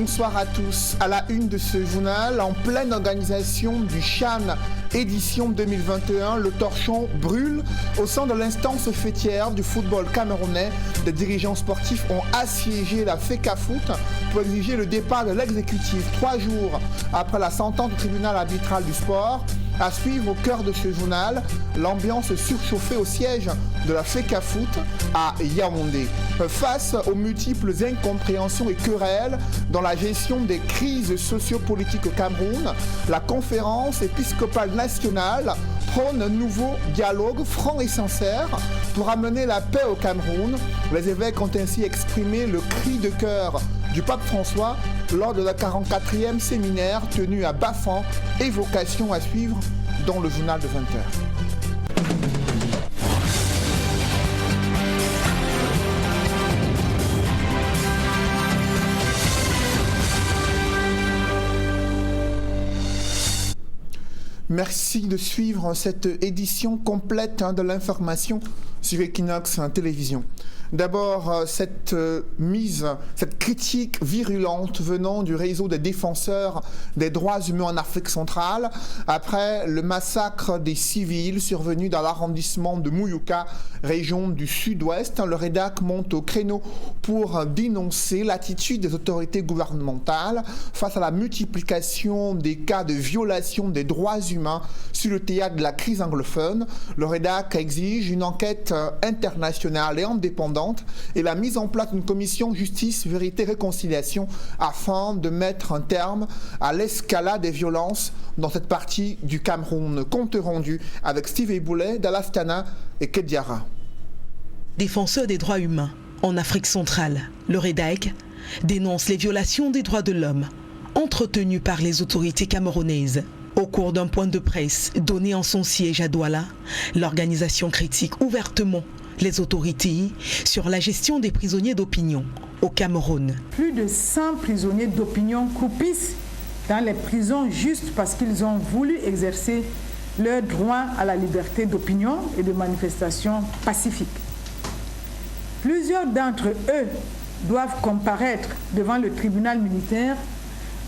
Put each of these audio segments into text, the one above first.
Bonsoir à tous. À la une de ce journal, en pleine organisation du CHAN édition 2021, le torchon brûle. Au sein de l'instance fêtière du football camerounais, des dirigeants sportifs ont assiégé la FECAFOOT pour exiger le départ de l'exécutif 3 jours après la sentence du tribunal arbitral du sport. À suivre au cœur de ce journal, l'ambiance surchauffée au siège de la FECAFOOT à Yaoundé. Face aux multiples incompréhensions et querelles dans la gestion des crises sociopolitiques au Cameroun, la conférence épiscopale nationale prône un nouveau dialogue franc et sincère pour amener la paix au Cameroun. Les évêques ont ainsi exprimé le cri de cœur du pape François lors de la 44e séminaire tenu à Bafan, évocation à suivre dans le journal de 20h. Merci de suivre cette édition complète de l'information sur Equinox Télévision. D'abord, cette critique virulente venant du réseau des défenseurs des droits humains en Afrique centrale, après le massacre des civils survenu dans l'arrondissement de Mouyouka, région du sud-ouest. Le REDAC monte au créneau pour dénoncer l'attitude des autorités gouvernementales face à la multiplication des cas de violation des droits humains sur le théâtre de la crise anglophone. Le REDAC exige une enquête internationale et indépendante et la mise en place d'une commission justice, vérité, réconciliation afin de mettre un terme à l'escalade des violences dans cette partie du Cameroun. Compte rendu avec Steve Eboulet, Dalastana et Kediara. Défenseur des droits humains en Afrique centrale, le REDAC dénonce les violations des droits de l'homme entretenues par les autorités camerounaises. Au cours d'un point de presse donné en son siège à Douala, l'organisation critique ouvertement les autorités sur la gestion des prisonniers d'opinion au Cameroun. Plus de 100 prisonniers d'opinion croupissent dans les prisons juste parce qu'ils ont voulu exercer leur droit à la liberté d'opinion et de manifestation pacifique. Plusieurs d'entre eux doivent comparaître devant le tribunal militaire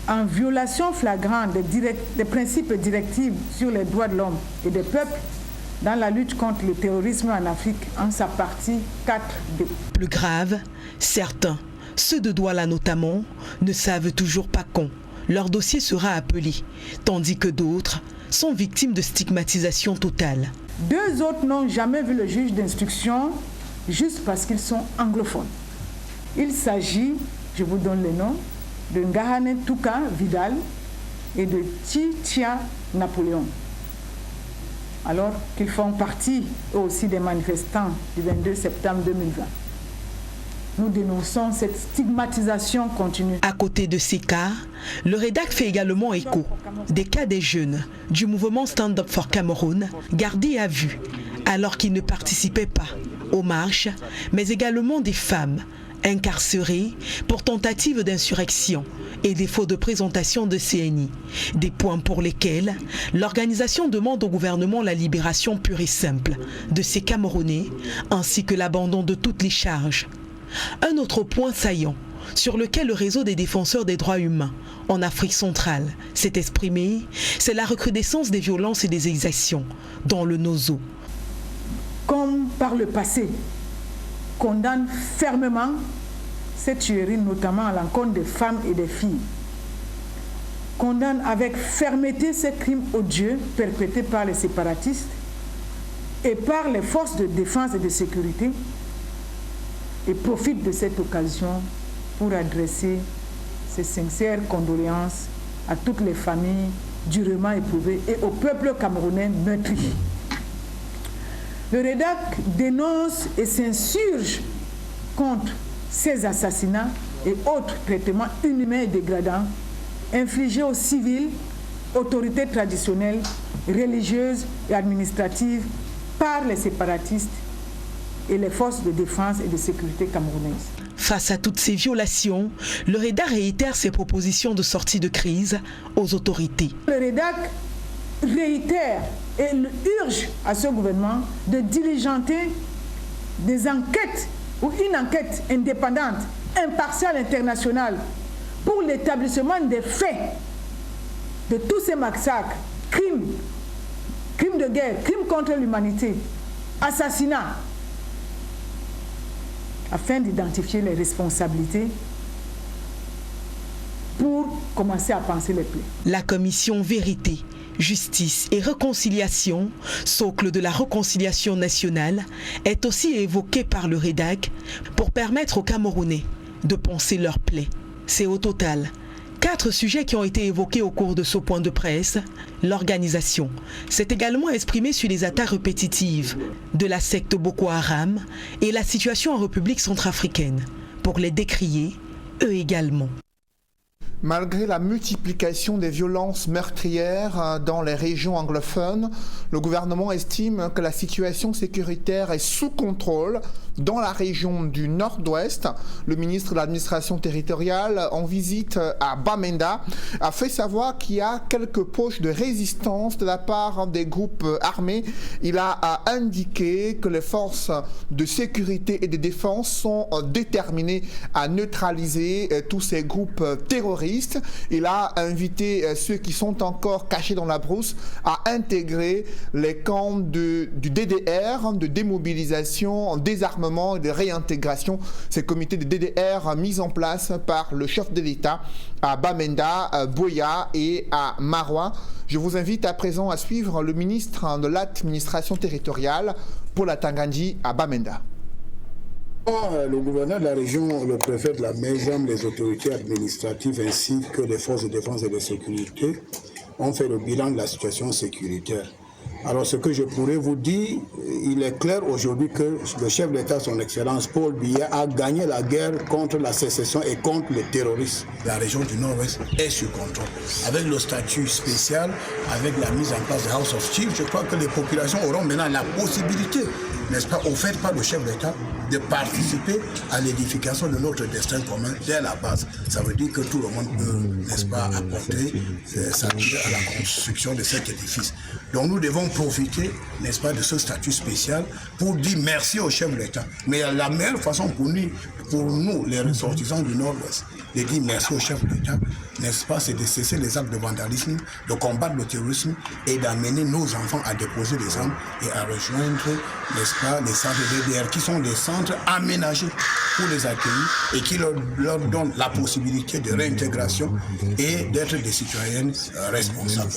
en violation flagrante des principes directifs sur les droits de l'homme et des peuples dans la lutte contre le terrorisme en Afrique, en sa partie 4D. Plus grave, certains, ceux de Douala notamment, ne savent toujours pas quand leur dossier sera appelé, tandis que d'autres sont victimes de stigmatisation totale. 2 autres n'ont jamais vu le juge d'instruction juste parce qu'ils sont anglophones. Il s'agit, je vous donne les noms, de Ngahane Touka Vidal et de Titia Napoléon. Alors qu'ils font partie eux aussi des manifestants du 22 septembre 2020. Nous dénonçons cette stigmatisation continue. À côté de ces cas, le REDAC fait également écho des cas des jeunes du mouvement Stand Up for Cameroun gardés à vue alors qu'ils ne participaient pas aux marches, mais également des femmes incarcérés pour tentative d'insurrection et défaut de présentation de CNI, des points pour lesquels l'organisation demande au gouvernement la libération pure et simple de ces Camerounais ainsi que l'abandon de toutes les charges. Un autre point saillant sur lequel le réseau des défenseurs des droits humains en Afrique centrale s'est exprimé, c'est la recrudescence des violences et des exactions dans le Nozo. Comme par le passé, condamne fermement cette tuerie, notamment à l'encontre des femmes et des filles. Condamne avec fermeté ces crimes odieux perpétrés par les séparatistes et par les forces de défense et de sécurité et profite de cette occasion pour adresser ses sincères condoléances à toutes les familles durement éprouvées et au peuple camerounais meurtri. Le REDAC dénonce et s'insurge contre ces assassinats et autres traitements inhumains et dégradants infligés aux civils, autorités traditionnelles, religieuses et administratives par les séparatistes et les forces de défense et de sécurité camerounaises. Face à toutes ces violations, le REDAC réitère ses propositions de sortie de crise aux autorités. Le REDAC réitère et urge à ce gouvernement de diligenter des enquêtes ou une enquête indépendante, impartiale, internationale pour l'établissement des faits de tous ces massacres, crimes de guerre, crimes contre l'humanité, assassinats, afin d'identifier les responsabilités pour commencer à panser les plaies. La commission Vérité, Justice et Réconciliation, socle de la réconciliation nationale, est aussi évoquée par le REDAC pour permettre aux Camerounais de panser leurs plaies. C'est au total 4 sujets qui ont été évoqués au cours de ce point de presse. L'organisation s'est également exprimée sur les attaques répétitives de la secte Boko Haram et la situation en République centrafricaine, pour les décrier, eux également. Malgré la multiplication des violences meurtrières dans les régions anglophones, le gouvernement estime que la situation sécuritaire est sous contrôle dans la région du Nord-Ouest. Le ministre de l'administration territoriale, en visite à Bamenda, a fait savoir qu'il y a quelques poches de résistance de la part des groupes armés. Il a indiqué que les forces de sécurité et de défense sont déterminées à neutraliser tous ces groupes terroristes. Il a invité ceux qui sont encore cachés dans la brousse à intégrer les camps du DDR, de démobilisation, désarmement et de réintégration. Ces comités de DDR mis en place par le chef de l'État à Bamenda, à Boya et à Maroua. Je vous invite à présent à suivre le ministre de l'administration territoriale pour la Tanganyika à Bamenda. Le gouverneur de la région, le préfet de la maison, les autorités administratives ainsi que les forces de défense et de sécurité ont fait le bilan de la situation sécuritaire. Alors ce que je pourrais vous dire, il est clair aujourd'hui que le chef d'État, son Excellence Paul Biya, a gagné la guerre contre la sécession et contre les terroristes. La région du Nord-Ouest est sous contrôle. Avec le statut spécial, avec la mise en place de House of Chiefs, je crois que les populations auront maintenant la possibilité, n'est-ce pas, offerte par le chef d'État, de participer à l'édification de notre destin commun dès la base. Ça veut dire que tout le monde peut, n'est-ce pas, apporter sa pierre à la construction de cet édifice. Donc nous devons profiter, n'est-ce pas, de ce statut spécial pour dire merci au chef de l'État. Mais la meilleure façon pour nous, les ressortissants du Nord-Ouest, de dire merci au chef de l'État, n'est-ce pas, c'est de cesser les actes de vandalisme, de combattre le terrorisme et d'amener nos enfants à déposer des armes et à rejoindre, n'est-ce pas, les centres de DDR qui sont des centres aménagés pour les accueillir et qui leur donnent la possibilité de réintégration et d'être des citoyennes responsables.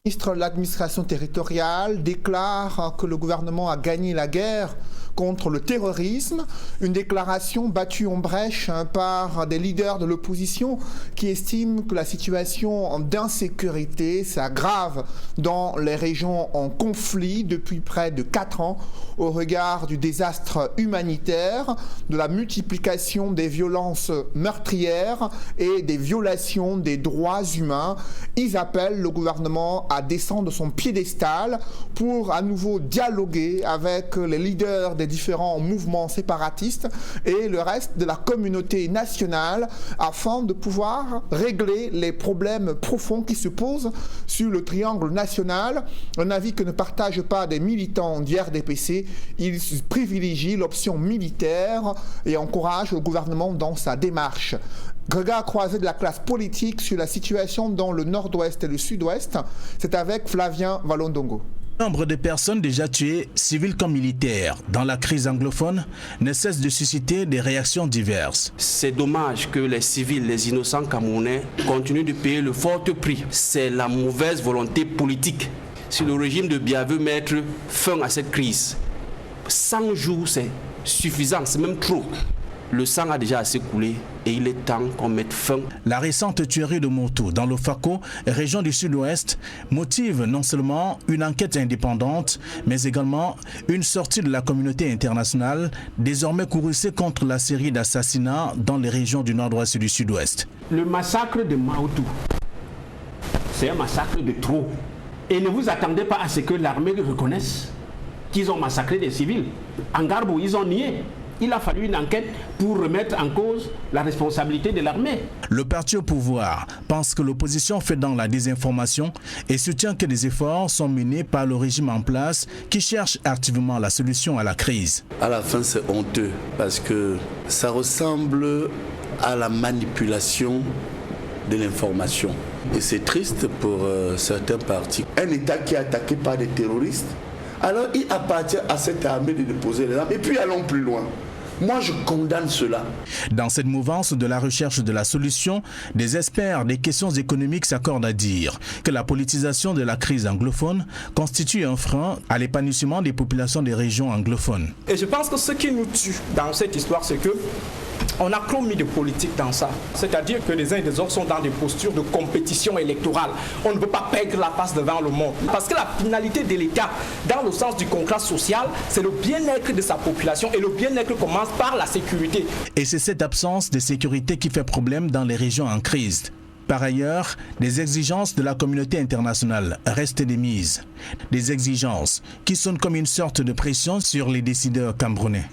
Le ministre de l'administration territoriale déclare que le gouvernement a gagné la guerre contre le terrorisme, une déclaration battue en brèche par des leaders de l'opposition qui estiment que la situation d'insécurité s'aggrave dans les régions en conflit depuis près de 4 ans au regard du désastre humanitaire, de la multiplication des violences meurtrières et des violations des droits humains. Ils appellent le gouvernement à descendre de son piédestal pour à nouveau dialoguer avec les leaders des différents mouvements séparatistes et le reste de la communauté nationale afin de pouvoir régler les problèmes profonds qui se posent sur le triangle national. Un avis que ne partagent pas des militants du RDPC. Ils privilégient l'option militaire et encouragent le gouvernement dans sa démarche. Regard croisé de la classe politique sur la situation dans le nord-ouest et le sud-ouest, c'est avec Flavien Valondongo. Le nombre de personnes déjà tuées, civiles comme militaires, dans la crise anglophone ne cesse de susciter des réactions diverses. C'est dommage que les civils, les innocents camerounais continuent de payer le fort prix. C'est la mauvaise volonté politique. Si le régime de Biya veut mettre fin à cette crise, 100 jours c'est suffisant, c'est même trop. Le sang a déjà assez coulé et il est temps qu'on mette fin. La récente tuerie de Moto dans le Fako, région du sud-ouest, motive non seulement une enquête indépendante, mais également une sortie de la communauté internationale, désormais courroucée contre la série d'assassinats dans les régions du nord-ouest et du sud-ouest. Le massacre de Maoto, c'est un massacre de trop. Et ne vous attendez pas à ce que l'armée reconnaisse qu'ils ont massacré des civils. En Garbou, ils ont nié. Il a fallu une enquête pour remettre en cause la responsabilité de l'armée. Le parti au pouvoir pense que l'opposition fait dans la désinformation et soutient que des efforts sont menés par le régime en place qui cherche activement la solution à la crise. À la fin, c'est honteux parce que ça ressemble à la manipulation de l'information. Et c'est triste pour certains partis. Un État qui est attaqué par des terroristes, alors il appartient à cette armée de déposer les armes. Et puis allons plus loin. Moi, je condamne cela. Dans cette mouvance de la recherche de la solution, des experts des questions économiques s'accordent à dire que la politisation de la crise anglophone constitue un frein à l'épanouissement des populations des régions anglophones. Et je pense que ce qui nous tue dans cette histoire, c'est que on a trop mis de politique dans ça. C'est-à-dire que les uns et les autres sont dans des postures de compétition électorale. On ne peut pas perdre la face devant le monde. Parce que la finalité de l'État, dans le sens du contrat social, c'est le bien-être de sa population. Et le bien-être commence par la sécurité. Et c'est cette absence de sécurité qui fait problème dans les régions en crise. Par ailleurs, les exigences de la communauté internationale restent démises. Des exigences qui sonnent comme une sorte de pression sur les décideurs camerounais.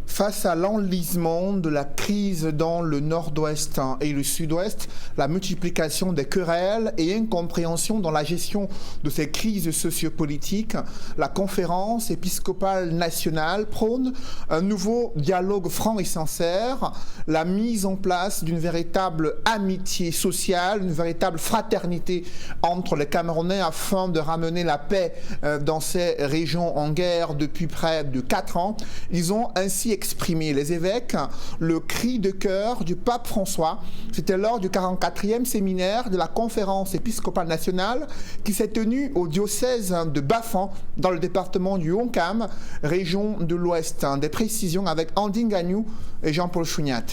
Face à l'enlisement de la crise dans le nord-ouest et le sud-ouest, la multiplication des querelles et incompréhension dans la gestion de ces crises sociopolitiques, la conférence épiscopale nationale prône un nouveau dialogue franc et sincère, la mise en place d'une véritable amitié sociale, une véritable fraternité entre les Camerounais afin de ramener la paix dans ces régions en guerre depuis près de 4 ans. Ils ont ainsi exprimé, les évêques, le cri de cœur du pape François. C'était lors du 44e séminaire de la conférence épiscopale nationale qui s'est tenu au diocèse de Bafang, dans le département du Honkam, région de l'Ouest. Des précisions avec Andy Gagnou et Jean-Paul Chouniat.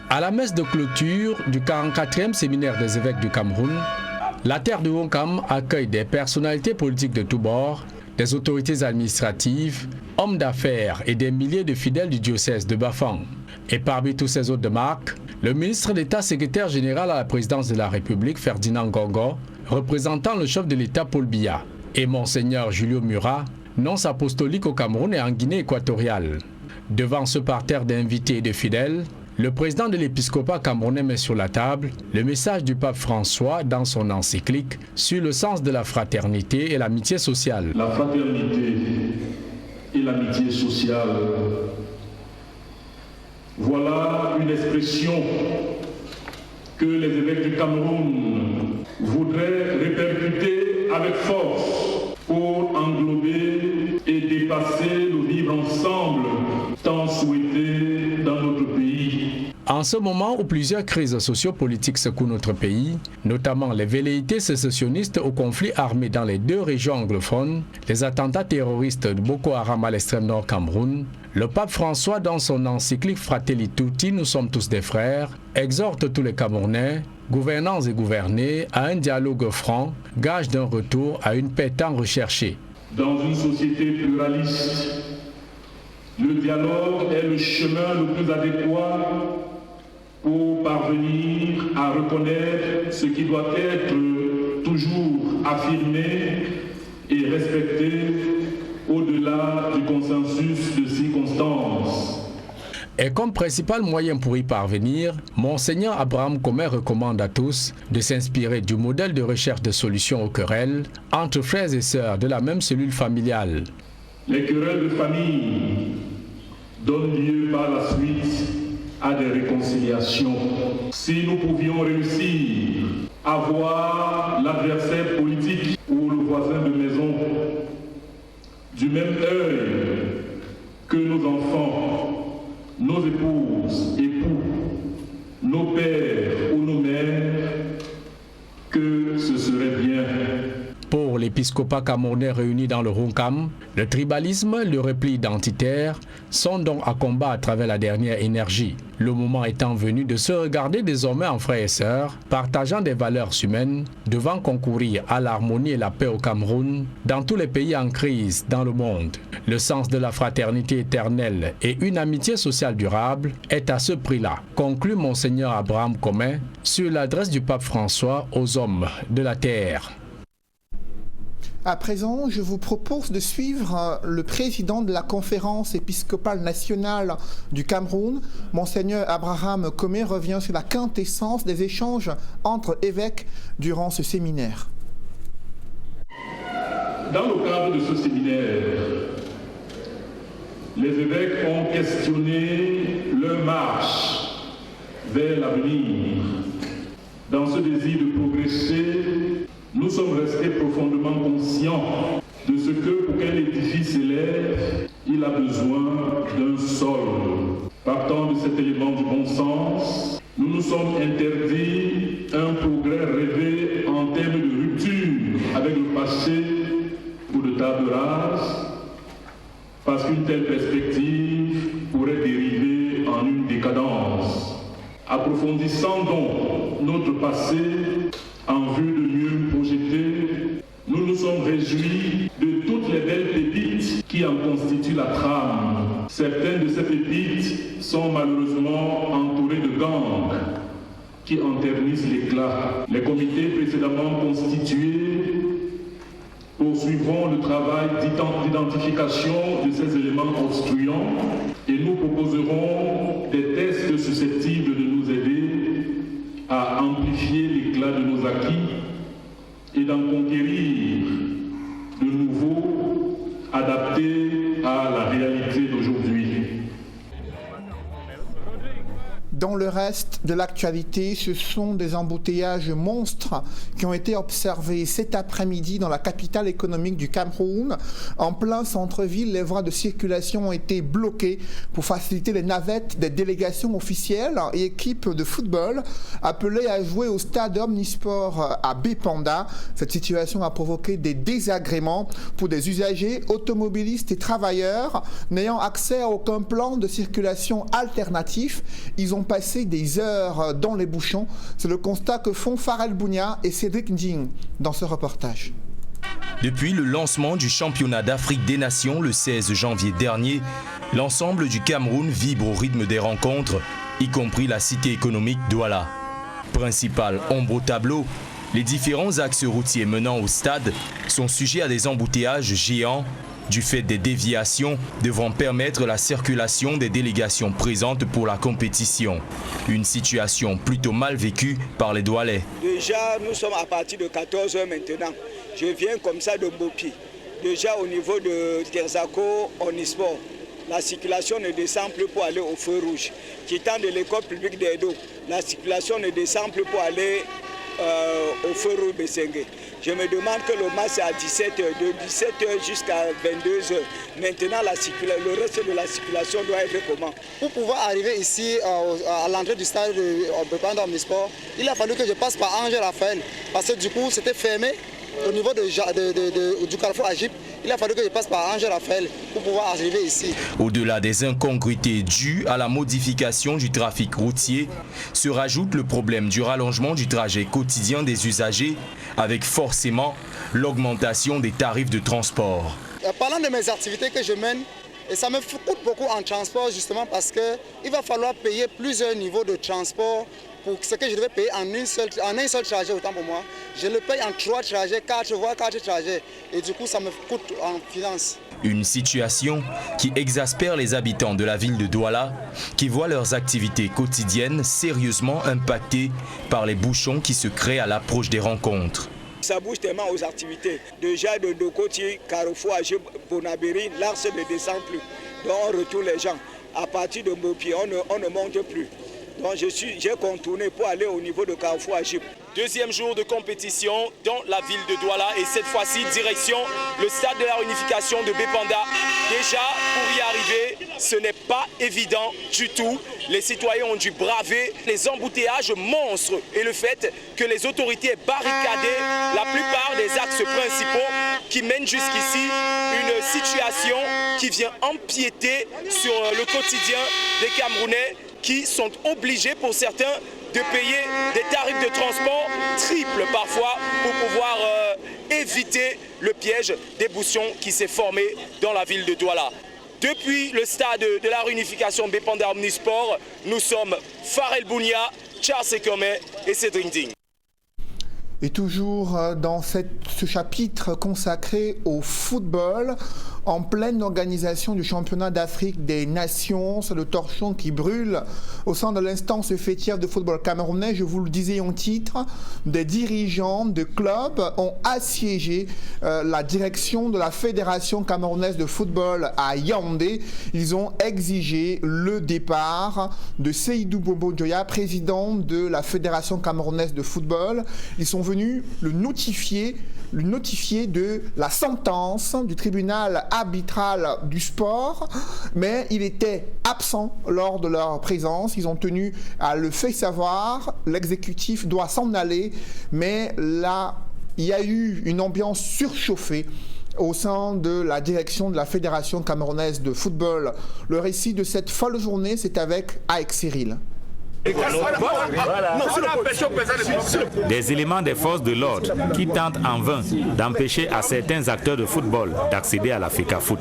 À la messe de clôture du 44e séminaire des évêques du Cameroun, la terre de Honkam accueille des personnalités politiques de tous bords, des autorités administratives, hommes d'affaires et des milliers de fidèles du diocèse de Bafang. Et parmi tous ces autres de marque, le ministre d'État secrétaire général à la présidence de la République, Ferdinand Gongo, représentant le chef de l'État Paul Biya, et Monseigneur Julio Murat, nonce apostolique au Cameroun et en Guinée équatoriale. Devant ce parterre d'invités et de fidèles, le président de l'épiscopat camerounais met sur la table le message du pape François dans son encyclique sur le sens de la fraternité et l'amitié sociale. La fraternité et l'amitié sociale, voilà une expression que les évêques du Cameroun voudraient répercuter avec force pour englober et dépasser le vivre ensemble tant souhaité dans notre pays. En ce moment où plusieurs crises sociopolitiques secouent notre pays, notamment les velléités sécessionnistes au conflit armé dans les 2 régions anglophones, les attentats terroristes de Boko Haram à l'extrême nord Cameroun, le pape François, dans son encyclique Fratelli Tutti, nous sommes tous des frères, exhorte tous les Camerounais, gouvernants et gouvernés, à un dialogue franc, gage d'un retour à une paix tant recherchée. Dans une société pluraliste, le dialogue est le chemin le plus adéquat pour parvenir à reconnaître ce qui doit être toujours affirmé et respecté au-delà du consensus de circonstances. Et comme principal moyen pour y parvenir, Monseigneur Abraham Comé recommande à tous de s'inspirer du modèle de recherche de solutions aux querelles entre frères et sœurs de la même cellule familiale. Les querelles de famille donnent lieu par la suite à des réconciliations. Si nous pouvions réussir à voir l'adversaire politique ou le voisin de maison du même œil que nos enfants, nos épouses, époux, nos pères ou nos mères, que ce serait bien. Pour l'épiscopat camerounais réuni dans le Honkam, le tribalisme, le repli identitaire sont donc à combat à travers la dernière énergie. Le moment étant venu de se regarder désormais en frères et sœurs, partageant des valeurs humaines, devant concourir à l'harmonie et la paix au Cameroun, dans tous les pays en crise dans le monde. Le sens de la fraternité éternelle et une amitié sociale durable est à ce prix-là, conclut Monseigneur Abraham Comé sur l'adresse du pape François aux hommes de la terre. À présent, je vous propose de suivre le président de la conférence épiscopale nationale du Cameroun. Monseigneur Abraham Comé revient sur la quintessence des échanges entre évêques durant ce séminaire. Dans le cadre de ce séminaire, les évêques ont questionné leur marche vers l'avenir. Dans ce désir de progresser, nous sommes restés profondément conscients de ce que pour qu'un édifice s'élève, il a besoin d'un sol. Partant de cet élément du bon sens, nous nous sommes interdits un progrès rêvé en termes de rupture avec le passé ou de table rase, parce qu'une telle perspective pourrait dériver en une décadence. Approfondissant donc notre passé en vue de mieux nous projeter, nous nous sommes réjouis de toutes les belles pépites qui en constituent la trame. Certaines de ces pépites sont malheureusement entourées de gangs qui en ternissent l'éclat. Les comités précédemment constitués poursuivront le travail d'identification de ces éléments obstruants et nous proposerons des tests susceptibles de nous aider à amplifier l'éclat de nos acquis et d'en conquérir de nouveaux adaptés à la réalité d'aujourd'hui. Dans le reste de l'actualité, ce sont des embouteillages monstres qui ont été observés cet après-midi dans la capitale économique du Cameroun. En plein centre-ville, les voies de circulation ont été bloquées pour faciliter les navettes des délégations officielles et équipes de football appelées à jouer au stade Omnisport à Bépanda. Cette situation a provoqué des désagréments pour des usagers, automobilistes et travailleurs n'ayant accès à aucun plan de circulation alternatif. Ils ont passé des heures dans les bouchons. C'est le constat que font Farel Bounia et Cédric Nding dans ce reportage. Depuis le lancement du championnat d'Afrique des Nations le 16 janvier dernier, l'ensemble du Cameroun vibre au rythme des rencontres, y compris la cité économique Douala. Principale ombre au tableau, les différents axes routiers menant au stade sont sujets à des embouteillages géants du fait des déviations devant permettre la circulation des délégations présentes pour la compétition. Une situation plutôt mal vécue par les Doualais. Déjà, nous sommes à partir de 14h maintenant. Je viens comme ça de Mbopi. Déjà au niveau de Terzako, Omnisport, la circulation ne descend plus pour aller au feu rouge. Quittant de l'école publique d'Edo, la circulation ne descend plus pour aller au feu rouge Bessengue. Je me demande que le match est à 17h, de 17h jusqu'à 22h. Maintenant, le reste de la circulation doit être comment? Pour pouvoir arriver ici à l'entrée du stade de Bépanda Omnisport, il a fallu que je passe par Angers Raphaël, parce que du coup c'était fermé au niveau du carrefour Agip. Il a fallu que je passe par Angers Raphaël pour pouvoir arriver ici. Au-delà des incongruités dues à la modification du trafic routier, se rajoute le problème du rallongement du trajet quotidien des usagers, avec forcément l'augmentation des tarifs de transport. Parlant de mes activités que je mène, et ça me coûte beaucoup en transport justement parce qu'il va falloir payer plusieurs niveaux de transport pour ce que je devais payer en un seul trajet, autant pour moi. Je le paye en 3 trajets, 4 voire 4 trajets. Et du coup, ça me coûte en finance. Une situation qui exaspère les habitants de la ville de Douala, qui voient leurs activités quotidiennes sérieusement impactées par les bouchons qui se créent à l'approche des rencontres. Ça bouge tellement aux activités. Déjà de Dokoti, Carrefour, Agip, Bonabéry, l'Arce ne descend plus. Donc on retourne les gens. À partir de Mopi, on ne monte plus. Donc j'ai contourné pour aller au niveau de Carrefour Agip. Deuxième jour de compétition dans la ville de Douala et cette fois-ci direction le stade de la réunification de Bépanda. Déjà pour y arriver, ce n'est pas évident du tout. Les citoyens ont dû braver les embouteillages monstres et le fait que les autorités aient barricadé la plupart des axes principaux qui mènent jusqu'ici, une situation qui vient empiéter sur le quotidien des Camerounais qui sont obligés pour certains de payer des tarifs de transport triples parfois pour pouvoir éviter le piège des bouchons qui s'est formé dans la ville de Douala. Depuis le stade de la réunification Bépanda Omnisport, nous sommes Farel Bounia, Charles Sekome et Cédric Nding. Et toujours dans ce chapitre consacré au football, en pleine organisation du championnat d'Afrique des Nations. C'est le torchon qui brûle au sein de l'instance fêtière de football camerounais. Je vous le disais en titre, des dirigeants de clubs ont assiégé la direction de la Fédération camerounaise de football à Yaoundé. Ils ont exigé le départ de Seydou Bobo Dioya, président de la Fédération camerounaise de football. Ils sont venus le notifier de la sentence du tribunal arbitral du sport, mais il était absent lors de leur présence. Ils ont tenu à le faire savoir. L'exécutif doit s'en aller, mais là, il y a eu une ambiance surchauffée au sein de la direction de la Fédération camerounaise de football. Le récit de cette folle journée, c'est avec Aïk Cyril. Des éléments des forces de l'ordre qui tentent en vain d'empêcher à certains acteurs de football d'accéder à la FECAFOOT.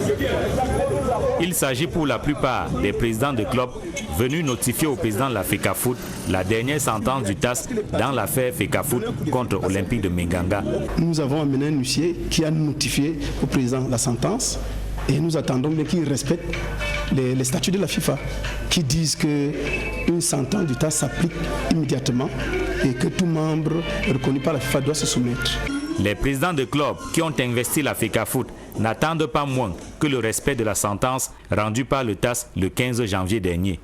Il s'agit pour la plupart des présidents de clubs venus notifier au président de la FECAFOOT la dernière sentence du TAS dans l'affaire FECAFOOT contre Olympique de Menganga. Nous avons amené un huissier qui a notifié au président la sentence et nous attendons qu'il respecte les statuts de la FIFA qui disent qu'une sentence du TAS s'applique immédiatement et que tout membre reconnu par la FIFA doit se soumettre. Les présidents de clubs qui ont investi la FECAFOOT n'attendent pas moins que le respect de la sentence rendue par le TAS le 15 janvier dernier.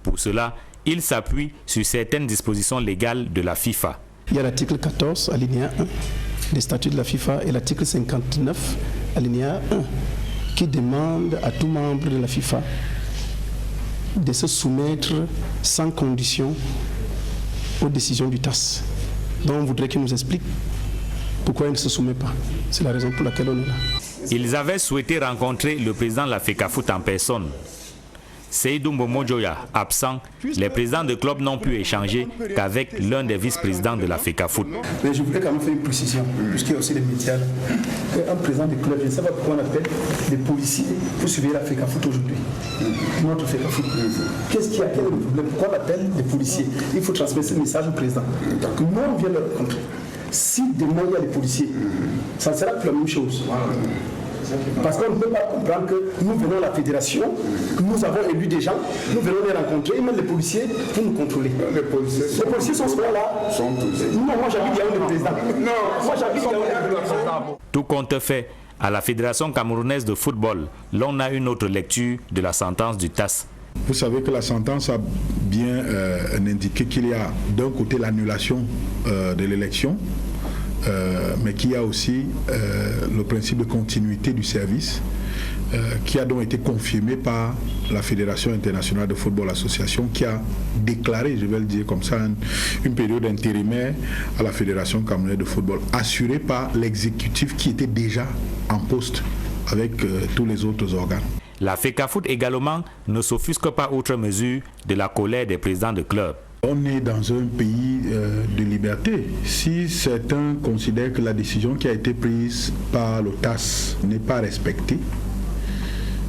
Pour cela, ils s'appuient sur certaines dispositions légales de la FIFA. Il y a l'article 14, alinéa 1 des statuts de la FIFA et l'article 59, alinéa 1, qui demande à tout membre de la FIFA de se soumettre sans condition aux décisions du TAS. Donc on voudrait qu'il nous explique pourquoi il ne se soumet pas. C'est la raison pour laquelle on est là. Ils avaient souhaité rencontrer le président de la FECAFOOT en personne. Seydou Bobo Dioya absent, les présidents de club n'ont pu échanger qu'avec l'un des vice-présidents de la FECAFOOT. Mais je voulais quand même faire une précision, puisqu'il y a aussi des médias. Un président de club, je ne sais pas pourquoi on appelle des policiers pour suivre la FECAFOOT aujourd'hui. Notre FECAFOOT. Qu'est-ce qu'il y a? Quel est le problème? Pourquoi on appelle des policiers? Il faut transmettre ce message au président. Nous, on vient de le rencontrer. Si demain il y a des policiers, ça ne sera plus la même chose. Parce qu'on ne peut pas comprendre que nous venons à la fédération, nous avons élu des gens, nous venons les rencontrer, et même les policiers pour nous contrôler. Les policiers sont souvent là. Non, moi j'habite Yaoundé, président. Non, moi j'habite Yaoundé. Tout compte fait, à la Fédération camerounaise de football, l'on a une autre lecture de la sentence du TAS. Vous savez que la sentence a bien indiqué qu'il y a d'un côté l'annulation de l'élection, mais qu'il y a aussi le principe de continuité du service qui a donc été confirmé par la Fédération internationale de football association qui a déclaré, je vais le dire comme ça, une période intérimaire à la Fédération camerounaise de football assurée par l'exécutif qui était déjà en poste avec tous les autres organes. La FECAFOOT également ne s'offusque pas outre mesure de la colère des présidents de clubs. On est dans un pays de liberté. Si certains considèrent que la décision qui a été prise par le TAS n'est pas respectée,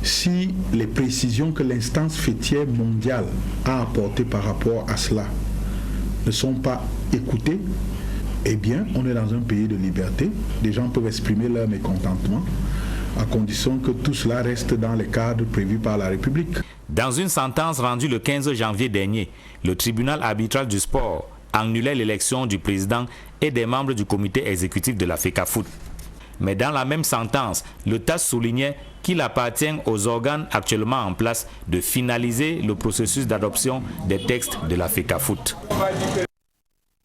si les précisions que l'instance fêtière mondiale a apportées par rapport à cela ne sont pas écoutées, eh bien, on est dans un pays de liberté. Les gens peuvent exprimer leur mécontentement à condition que tout cela reste dans les cadres prévus par la République. Dans une sentence rendue le 15 janvier dernier, le tribunal arbitral du sport annulait l'élection du président et des membres du comité exécutif de la FECAFOOT. Mais dans la même sentence, le TAS soulignait qu'il appartient aux organes actuellement en place de finaliser le processus d'adoption des textes de la FECAFOOT.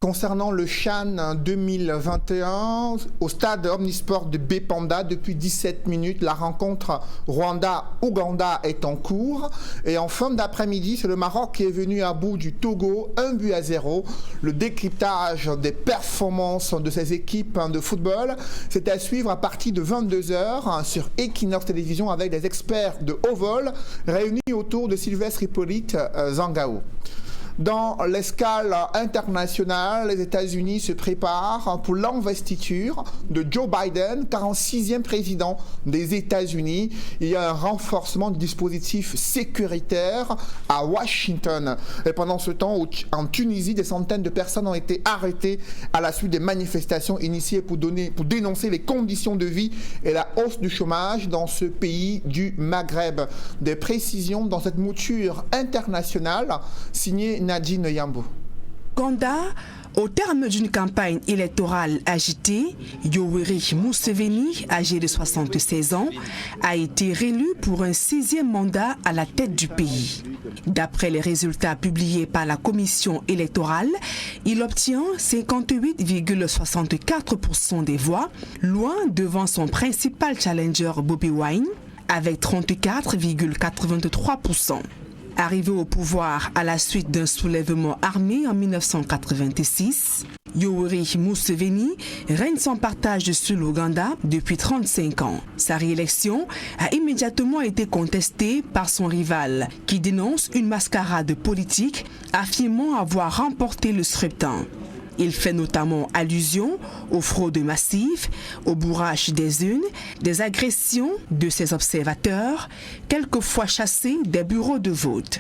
Concernant le CHAN 2021, au stade Omnisport de Bépanda, depuis 17 minutes, la rencontre Rwanda-Ouganda est en cours. Et en fin d'après-midi, c'est le Maroc qui est venu à bout du Togo, 1-0. Le décryptage des performances de ces équipes de football, c'est à suivre à partir de 22h sur Equinox Télévision avec des experts de haut vol réunis autour de Sylvestre Hippolyte Zangao. Dans l'escale internationale, les États-Unis se préparent pour l'investiture de Joe Biden, 46e président des États-Unis. Il y a un renforcement du dispositif sécuritaire à Washington. Et pendant ce temps, en Tunisie, des centaines de personnes ont été arrêtées à la suite des manifestations initiées pour dénoncer les conditions de vie et la hausse du chômage dans ce pays du Maghreb. Des précisions dans cette mouture internationale signée Nadine Yambo. Ouganda, au terme d'une campagne électorale agitée, Yoweri Museveni, âgé de 76 ans, a été réélu pour un 6e mandat à la tête du pays. D'après les résultats publiés par la commission électorale, il obtient 58,64% des voix, loin devant son principal challenger Bobi Wine, avec 34,83%. Arrivé au pouvoir à la suite d'un soulèvement armé en 1986, Yoweri Museveni règne sans partage sur l'Ouganda depuis 35 ans. Sa réélection a immédiatement été contestée par son rival, qui dénonce une mascarade politique, affirmant avoir remporté le scrutin. Il fait notamment allusion aux fraudes massives, au bourrage des urnes, des agressions de ses observateurs, quelquefois chassés des bureaux de vote.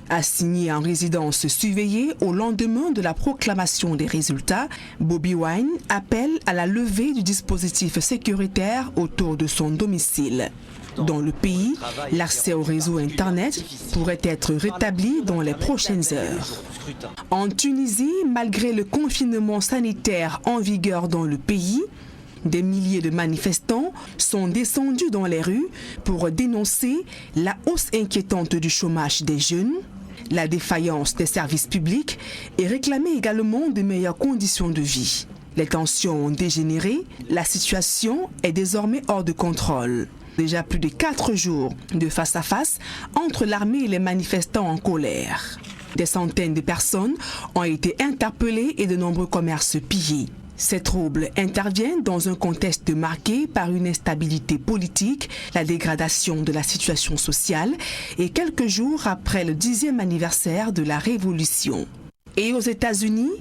Assigné en résidence surveillée au lendemain de la proclamation des résultats, Bobi Wine appelle à la levée du dispositif sécuritaire autour de son domicile. Dans le pays, l'accès au réseau Internet pourrait être rétabli dans les prochaines heures. En Tunisie, malgré le confinement sanitaire en vigueur dans le pays, des milliers de manifestants sont descendus dans les rues pour dénoncer la hausse inquiétante du chômage des jeunes, la défaillance des services publics et réclamer également de meilleures conditions de vie. Les tensions ont dégénéré, la situation est désormais hors de contrôle. Déjà plus de 4 jours de face-à-face entre l'armée et les manifestants en colère. Des centaines de personnes ont été interpellées et de nombreux commerces pillés. Ces troubles interviennent dans un contexte marqué par une instabilité politique, la dégradation de la situation sociale et quelques jours après le 10e anniversaire de la Révolution. Et aux États-Unis,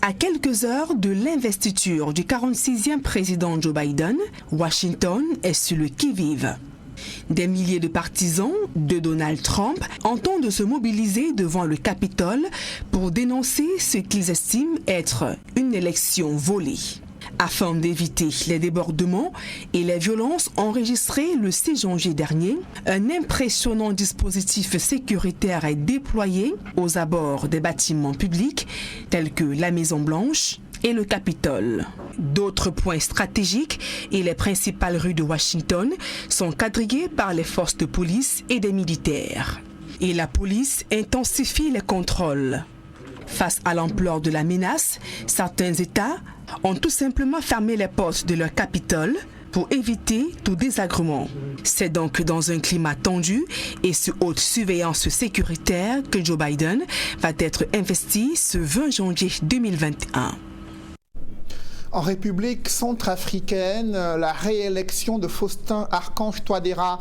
à quelques heures de l'investiture du 46e président Joe Biden, Washington est sur le qui-vive. Des milliers de partisans de Donald Trump entendent se mobiliser devant le Capitole pour dénoncer ce qu'ils estiment être une élection volée. Afin d'éviter les débordements et les violences enregistrées le 6 janvier dernier, un impressionnant dispositif sécuritaire est déployé aux abords des bâtiments publics tels que la Maison-Blanche et le Capitole. D'autres points stratégiques et les principales rues de Washington sont quadrillés par les forces de police et des militaires. Et la police intensifie les contrôles. Face à l'ampleur de la menace, certains États ont tout simplement fermé les portes de leur Capitole pour éviter tout désagrément. C'est donc dans un climat tendu et sous haute surveillance sécuritaire que Joe Biden va être investi ce 20 janvier 2021. En République centrafricaine, la réélection de Faustin Archange Touadéra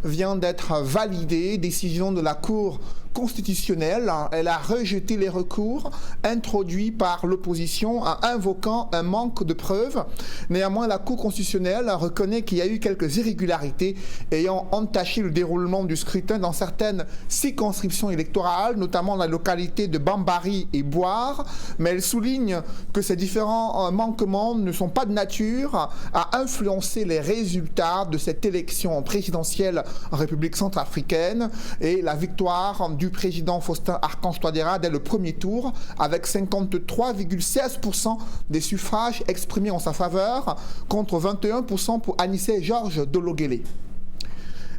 vient d'être validée, décision de la Cour constitutionnelle. Elle a rejeté les recours introduits par l'opposition en invoquant un manque de preuves. Néanmoins, la Cour constitutionnelle reconnaît qu'il y a eu quelques irrégularités ayant entaché le déroulement du scrutin dans certaines circonscriptions électorales, notamment la localité de Bambari et Boire, mais elle souligne que ces différents manquements ne sont pas de nature à influencer les résultats de cette élection présidentielle en République centrafricaine et la victoire du président Faustin Archange Touadéra dès le premier tour avec 53,16% des suffrages exprimés en sa faveur contre 21% pour Anissé Georges Dologuélé.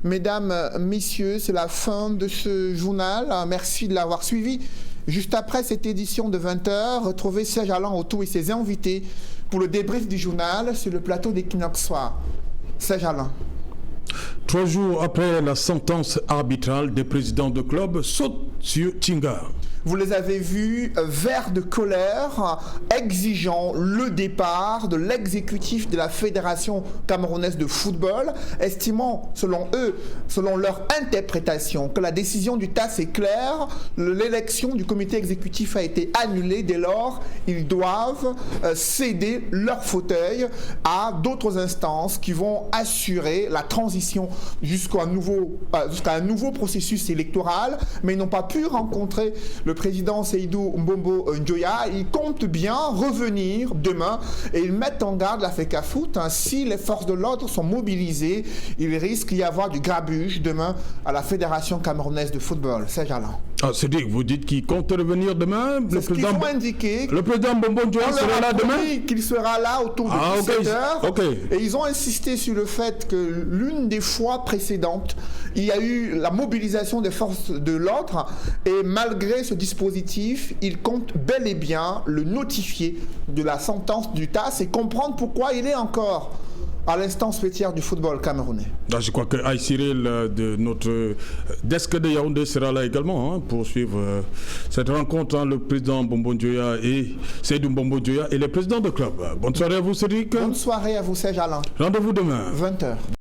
Mesdames, Messieurs, c'est la fin de ce journal. Merci de l'avoir suivi. Juste après cette édition de 20h, retrouvez Serge Alain Autou et ses invités pour le débrief du journal sur le plateau d'Equinox Soir. Serge Alain. 3 jours après la sentence arbitrale, des présidents de club sautent sur Tinga. vous les avez vus verts de colère, exigeant le départ de l'exécutif de la Fédération camerounaise de football, estimant, selon eux, selon leur interprétation, que la décision du TAS est claire, l'élection du comité exécutif a été annulée, dès lors, ils doivent céder leur fauteuil à d'autres instances qui vont assurer la transition jusqu'à un nouveau processus électoral, mais ils n'ont pas pu rencontrer le président Seydou Mbombo Njoya. Ils comptent bien revenir demain et ils mettent en garde la FECAFOOT. Si les forces de l'ordre sont mobilisées, il risque d'y avoir du grabuge demain à la Fédération camerounaise de football. C'est Jalan. Ah, c'est-à-dire que vous dites qu'il compte revenir demain. C'est ce qu'ils ont indiqué. Le président Mbombo Njoya sera là demain. Qu'il sera là autour de 17h. Okay. Et ils ont insisté sur le fait que l'une des fois précédentes, il y a eu la mobilisation des forces de l'ordre et malgré ce dispositif, ils comptent bel et bien le notifier de la sentence du TAS et comprendre pourquoi il est encore à l'instance fêtière du football camerounais. Je crois que Aïe Cyril de notre desk de Yaoundé sera là également pour suivre cette rencontre entre le président Mbombo Njoya et Seydou Mbombo Njoya et les présidents de club. Bonne soirée à vous Cédric. Bonne soirée à vous Serge Alain. Rendez-vous demain. 20h.